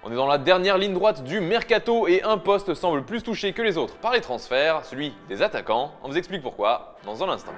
On est dans la dernière ligne droite du mercato et un poste semble plus touché que les autres par les transferts, celui des attaquants. On vous explique pourquoi dans un instant.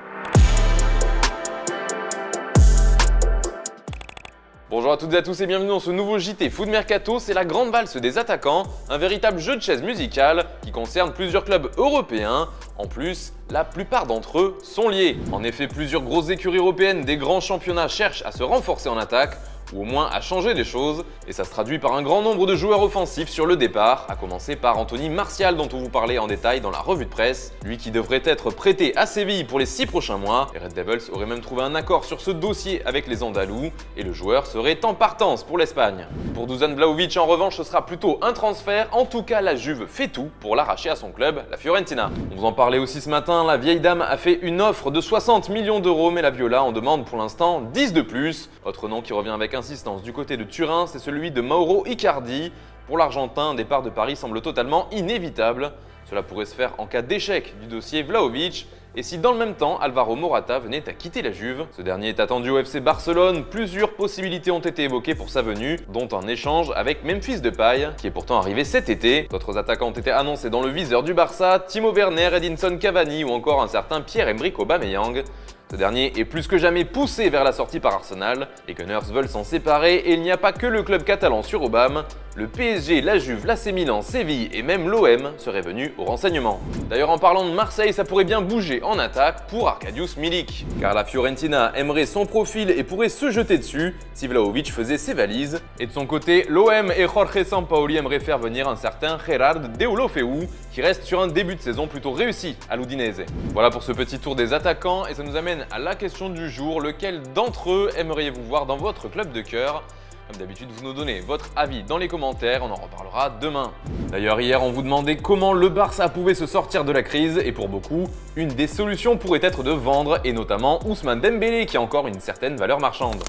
Bonjour à toutes et à tous et bienvenue dans ce nouveau JT Foot Mercato, c'est la grande valse des attaquants, un véritable jeu de chaises musicales qui concerne plusieurs clubs européens. En plus, la plupart d'entre eux sont liés. En effet, plusieurs grosses écuries européennes des grands championnats cherchent à se renforcer en attaque, ou au moins à changer des choses, et ça se traduit par un grand nombre de joueurs offensifs sur le départ, à commencer par Anthony Martial dont on vous parlait en détail dans la revue de presse, lui qui devrait être prêté à Séville pour les 6 prochains mois. Les Red Devils auraient même trouvé un accord sur ce dossier avec les Andalous, et le joueur serait en partance pour l'Espagne. Pour Dusan Vlahovic en revanche, ce sera plutôt un transfert, en tout cas la Juve fait tout pour l'arracher à son club, la Fiorentina. On vous en parlait aussi ce matin, la vieille dame a fait une offre de 60 millions d'euros, mais la Viola en demande pour l'instant 10 de plus. Autre nom qui revient avec insistance du côté de Turin, c'est celui de Mauro Icardi. Pour l'Argentin, un départ de Paris semble totalement inévitable. Cela pourrait se faire en cas d'échec du dossier Vlahovic. Et si dans le même temps, Alvaro Morata venait à quitter la Juve, ce dernier est attendu au FC Barcelone, plusieurs possibilités ont été évoquées pour sa venue, dont un échange avec Memphis Depay, qui est pourtant arrivé cet été. D'autres attaquants ont été annoncés dans le viseur du Barça, Timo Werner, Edinson Cavani ou encore un certain Pierre-Emerick Aubameyang. Ce dernier est plus que jamais poussé vers la sortie par Arsenal. Les Gunners veulent s'en séparer et il n'y a pas que le club catalan sur Aubame. Le PSG, la Juve, l'AC Milan, Séville et même l'OM seraient venus au renseignement. D'ailleurs, en parlant de Marseille, ça pourrait bien bouger en attaque pour Arkadiusz Milik. Car la Fiorentina aimerait son profil et pourrait se jeter dessus si Vlahovic faisait ses valises. Et de son côté, l'OM et Jorge Sampaoli aimeraient faire venir un certain Gerard Deulofeu qui reste sur un début de saison plutôt réussi à l'Udinese. Voilà pour ce petit tour des attaquants et ça nous amène à la question du jour. Lequel d'entre eux aimeriez-vous voir dans votre club de cœur? Comme d'habitude, vous nous donnez votre avis dans les commentaires, on en reparlera demain. D'ailleurs, hier, on vous demandait comment le Barça pouvait se sortir de la crise, et pour beaucoup, une des solutions pourrait être de vendre, et notamment Ousmane Dembélé, qui a encore une certaine valeur marchande.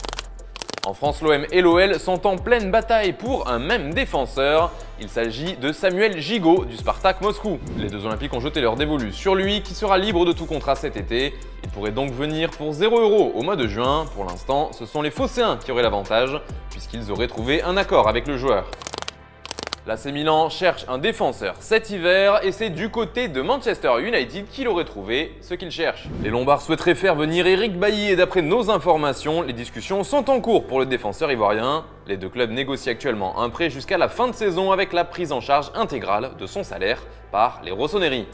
En France, l'OM et l'OL sont en pleine bataille pour un même défenseur. Il s'agit de Samuel Gigot du Spartak Moscou. Les deux Olympiques ont jeté leur dévolu sur lui, qui sera libre de tout contrat cet été. Il pourrait donc venir pour 0 € au mois de juin. Pour l'instant, ce sont les Phocéens qui auraient l'avantage, puisqu'ils auraient trouvé un accord avec le joueur. L'AC Milan cherche un défenseur cet hiver et c'est du côté de Manchester United qu'il aurait trouvé ce qu'il cherche. Les Lombards souhaiteraient faire venir Eric Bailly et d'après nos informations, les discussions sont en cours pour le défenseur ivoirien. Les deux clubs négocient actuellement un prêt jusqu'à la fin de saison avec la prise en charge intégrale de son salaire par les Rossoneri.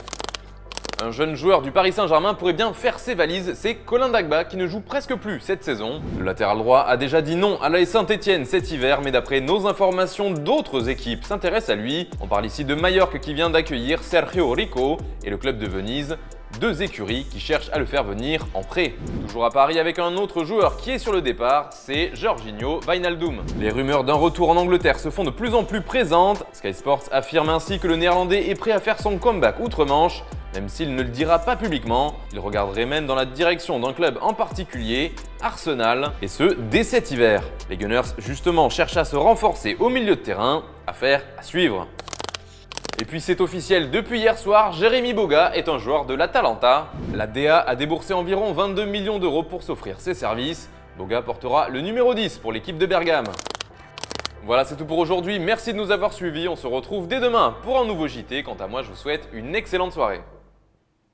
Un jeune joueur du Paris Saint-Germain pourrait bien faire ses valises, c'est Colin Dagba qui ne joue presque plus cette saison. Le latéral droit a déjà dit non à l'AS Saint-Etienne cet hiver, mais d'après nos informations, d'autres équipes s'intéressent à lui. On parle ici de Majorque qui vient d'accueillir Sergio Rico et le club de Venise. Deux écuries qui cherchent à le faire venir en prêt. Toujours à Paris avec un autre joueur qui est sur le départ, c'est Georginio Wijnaldum. Les rumeurs d'un retour en Angleterre se font de plus en plus présentes. Sky Sports affirme ainsi que le Néerlandais est prêt à faire son comeback outre-Manche, même s'il ne le dira pas publiquement. Il regarderait même dans la direction d'un club en particulier, Arsenal, et ce dès cet hiver. Les Gunners justement cherchent à se renforcer au milieu de terrain, affaire à suivre. Et puis c'est officiel, depuis hier soir, Jérémy Boga est un joueur de l'Atalanta. La DA a déboursé environ 22 millions d'euros pour s'offrir ses services. Boga portera le numéro 10 pour l'équipe de Bergame. Voilà, c'est tout pour aujourd'hui. Merci de nous avoir suivis. On se retrouve dès demain pour un nouveau JT. Quant à moi, je vous souhaite une excellente soirée.